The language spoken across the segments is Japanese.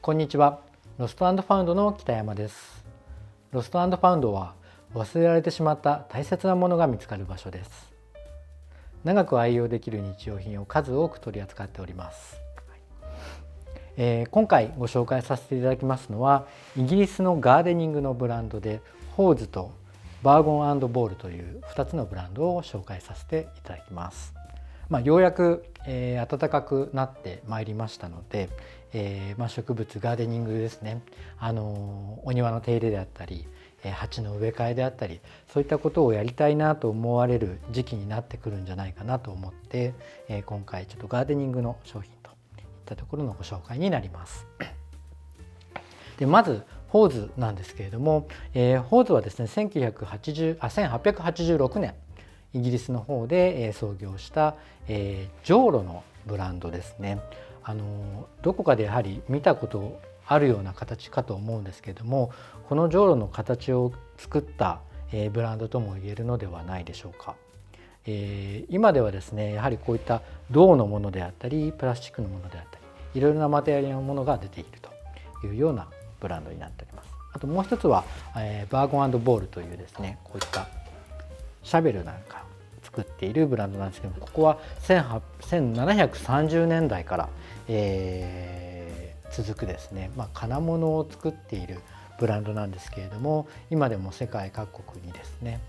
こんにちは。ロスト&ファウンドの北山です。ロスト&ファウンドは忘れられてしまった大切なものが見つかる場所です。長く愛用できる日用品を数多く取り扱っております。今回ご紹介させていただきますのはイギリスのガーデニングのブランドでホーズとバーゴン&ボールという2つのブランドを紹介させていただきます。ようやく、暖かくなってまいりましたので、植物ガーデニングですね、お庭の手入れであったり、鉢の植え替えであったり、そういったことをやりたいなと思われる時期になってくるんじゃないかなと思って、今回ちょっとガーデニングの商品といったところのご紹介になります。でまずホーズなんですけれども、ホーズはですね1886年イギリスの方で創業したじょうろのブランドですね。どこかでやはり見たことあるような形かと思うんですけれども、このじょうろの形を作ったブランドとも言えるのではないでしょうか。今ではですねやはりこういった銅のものであったりプラスチックのものであったりいろいろなマテリアルのものが出ているというようなブランドになっております。あともう一つは、バーゴン&ボールというですねこういったシャベルなんか作っているブランドなんですけども、ここは1730年代から、続くですね、金物を作っているブランドなんですけれども、今でも世界各国にですね、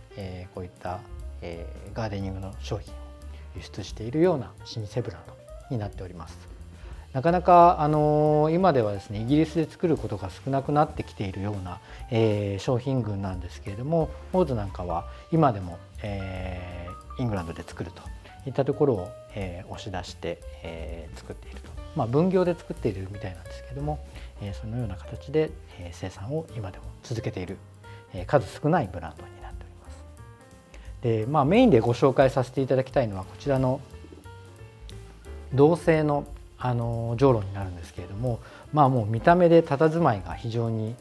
こういった、ガーデニングの商品を輸出しているような老舗ブランドになっております。なかなか、今ではですねイギリスで作ることが少なくなってきているような、商品群なんですけれども、ホーズなんかは今でも、イングランドで作るといったところを、押し出して、作っていると、分業で作っているみたいなんですけども、そのような形で、生産を今でも続けている、数少ないブランドになっております。で、メインでご紹介させていただきたいのはこちらの銅製のじょうろになるんですけれども、もう見た目で佇まいが非常に、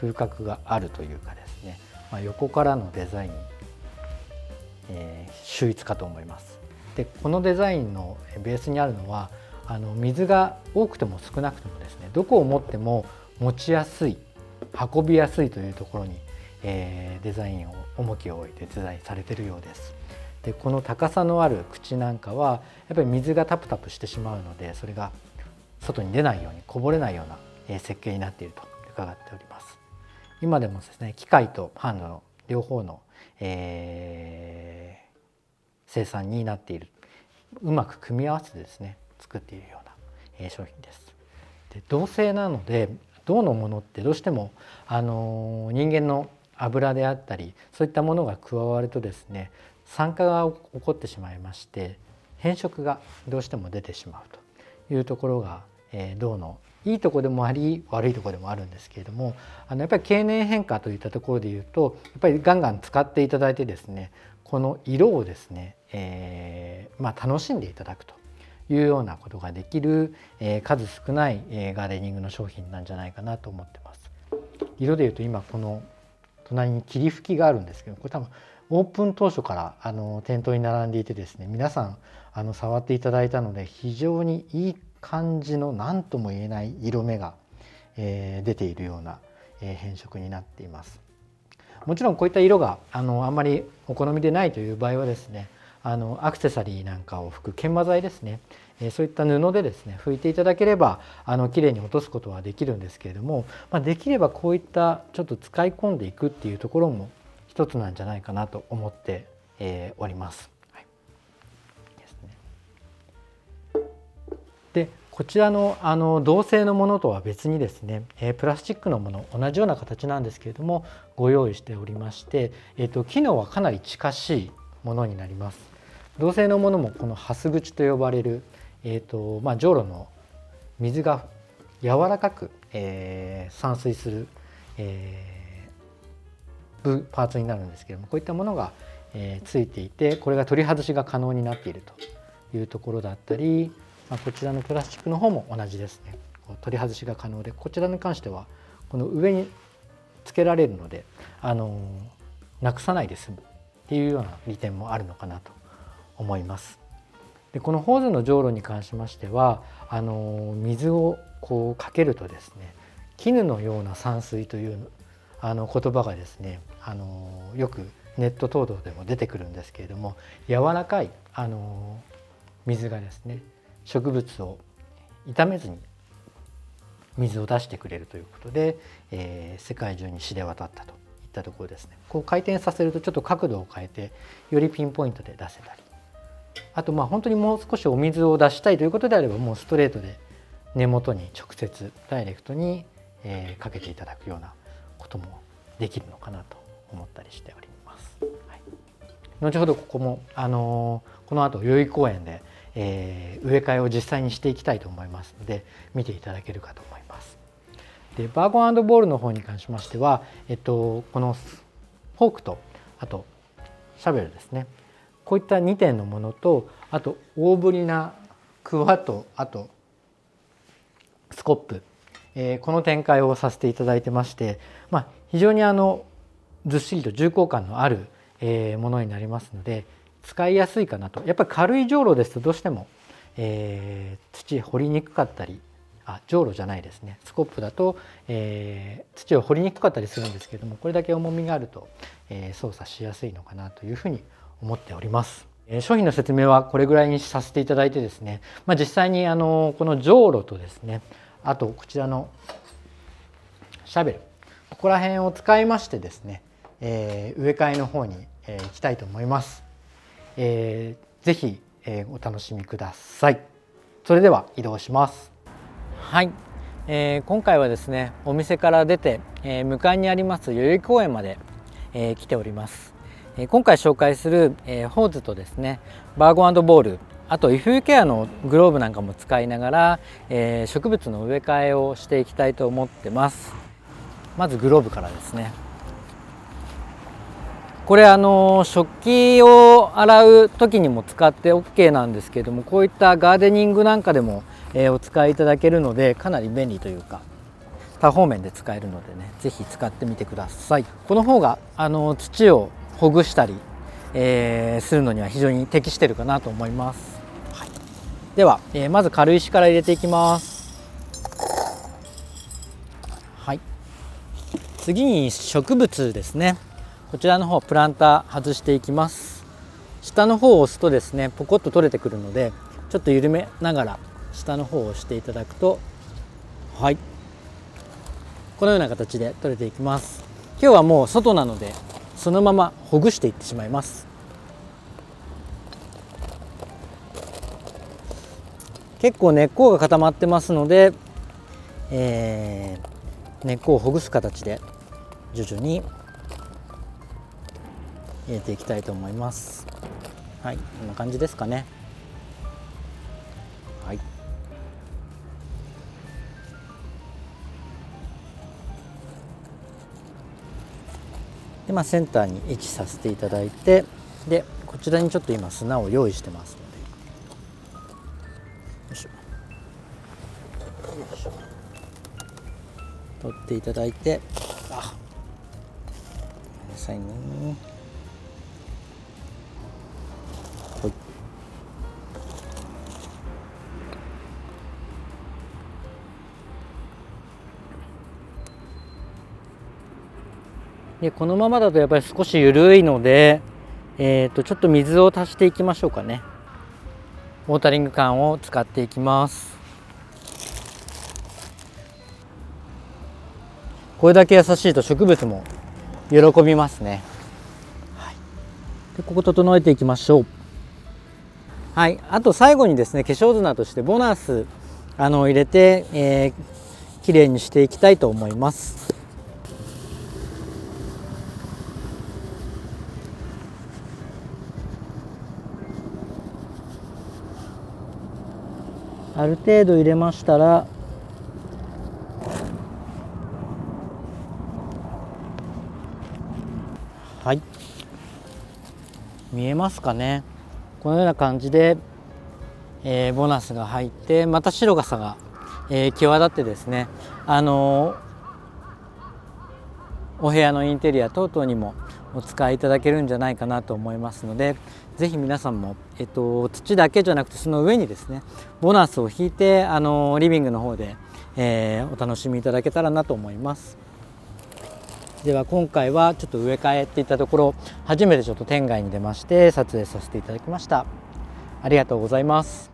風格があるというかですね、横からのデザイン、秀逸かと思います。でこのデザインのベースにあるのは水が多くても少なくてもですねどこを持っても持ちやすい運びやすいというところに、デザインを重きを置いてデザインされているようです。でこの高さのある口なんかはやっぱり水がタプタプしてしまうので、それが外に出ないようにこぼれないような設計になっていると伺っております。今でもですね機械とハンドの両方の、生産になっている、うまく組み合わせてですね作っているような、商品です。で銅製なので銅のものってどうしても、人間の油であったりそういったものが加わるとですね酸化が起こってしまいまして変色がどうしても出てしまうというところが、銅のいいところでもあり悪いところでもあるんですけれども、やっぱり経年変化といったところでいうとやっぱりガンガン使っていただいてですねこの色をですね、楽しんでいただくというようなことができる、数少ない、ガーデニングの商品なんじゃないかなと思ってます。色でいうと今この隣に霧吹きがあるんですけど、これ多分オープン当初から店頭に並んでいてですね皆さん触っていただいたので非常にいい感じの何とも言えない色目が、出ているような、変色になっています。もちろんこういった色があんまりお好みでないという場合はですねアクセサリーなんかを拭く研磨剤ですね、そういった布でですね拭いていただければきれいに落とすことはできるんですけれども、できればこういったちょっと使い込んでいくっていうところも一つなんじゃないかなと思って、おります。ですね。でこちらの銅製のものとは別にですね、プラスチックのもの同じような形なんですけれどもご用意しておりまして、機能はかなり近しいものになります。銅製のものもこのハス口と呼ばれる、じょうろの水が柔らかく、散水する、パーツになるんですけれども、こういったものが、ついていてこれが取り外しが可能になっているというところだったり、こちらのプラスチックの方も同じですね。取り外しが可能で、こちらに関してはこの上につけられるのでなくさないで済むっていうような利点もあるのかなと思います。でこのホーズのじょうろに関しましては水をこうかけるとですね、絹のような散水という言葉がですね、よくネット等々でも出てくるんですけれども、柔らかい水がですね、植物を傷めずに水を出してくれるということで、世界中に知れ渡ったといったところですね。こう回転させるとちょっと角度を変えてよりピンポイントで出せたり、あと本当にもう少しお水を出したいということであれば、もうストレートで根元に直接ダイレクトにかけていただくようなこともできるのかなと思ったりしております。はい、後ほどここもこの後代々木公園で、植え替えを実際にしていきたいと思いますので、見ていただけるかと思います。でバーゴン&ボールの方に関しましては、このフォークとあとシャベルですね、こういった2点のものと、あと大ぶりなクワとあとスコップ、この展開をさせていただいてまして、非常にずっしりと重厚感のあるものになりますので、使いやすいかなと。やっぱり軽いじょうろですとどうしても土掘りにくかったり、じょうろじゃないですね、スコップだと土を掘りにくかったりするんですけれども、これだけ重みがあると操作しやすいのかなというふうに思っております。商品の説明はこれぐらいにさせていただいてですね、実際にこのじょうろとですね、あとこちらのシャベル、ここら辺を使いましてですね、植え替えの方に行きたいと思います。ぜひお楽しみください。それでは移動します。はい、今回はですね、お店から出て、向かいにあります代々木公園まで、来ております。今回紹介する、ホーズとですね、バーゴン&ボール、あとイフユケアのグローブなんかも使いながら、植物の植え替えをしていきたいと思ってます。まずグローブからですね。これ食器を洗う時にも使って OK なんですけれども、こういったガーデニングなんかでも、お使いいただけるので、かなり便利というか多方面で使えるのでね、ぜひ使ってみてください。この方が土をほぐしたり、するのには非常に適しているかなと思います。はい、では、まず軽石から入れていきます。はい、次に植物ですね。こちらの方プランター外していきます。下の方を押すとですね、ポコッと取れてくるので、ちょっと緩めながら下の方を押していただくと、はい、このような形で取れていきます。今日はもう外なのでそのままほぐしていってしまいます。結構根っこが固まってますので、根っこをほぐす形で徐々に入れていきたいと思います。はい、こんな感じですかね。はい、でセンターに位置させていただいて、でこちらにちょっと今砂を用意してますので、よいしょ、よいしょ、取っていただいて、ごめんなさいね。はい、でこのままだとやっぱり少し緩いので、ちょっと水を足していきましょうかね。ウォータリング缶を使っていきます。これだけ優しいと植物も喜びますね。はい、でここ整えていきましょう。はい、あと最後にですね、化粧砂としてボナス入れて、きれいにしていきたいと思います。ある程度入れましたら、はい、見えますかね。このような感じで、ボナスが入って、また白さが、際立ってですね、お部屋のインテリア等々にもお使いいただけるんじゃないかなと思いますので、ぜひ皆さんも、土だけじゃなくてその上にですねボナスを引いてリビングの方で、お楽しみいただけたらなと思います。では今回はちょっと植え替えっていったところ、初めてちょっと天外に出まして撮影させていただきました。ありがとうございます。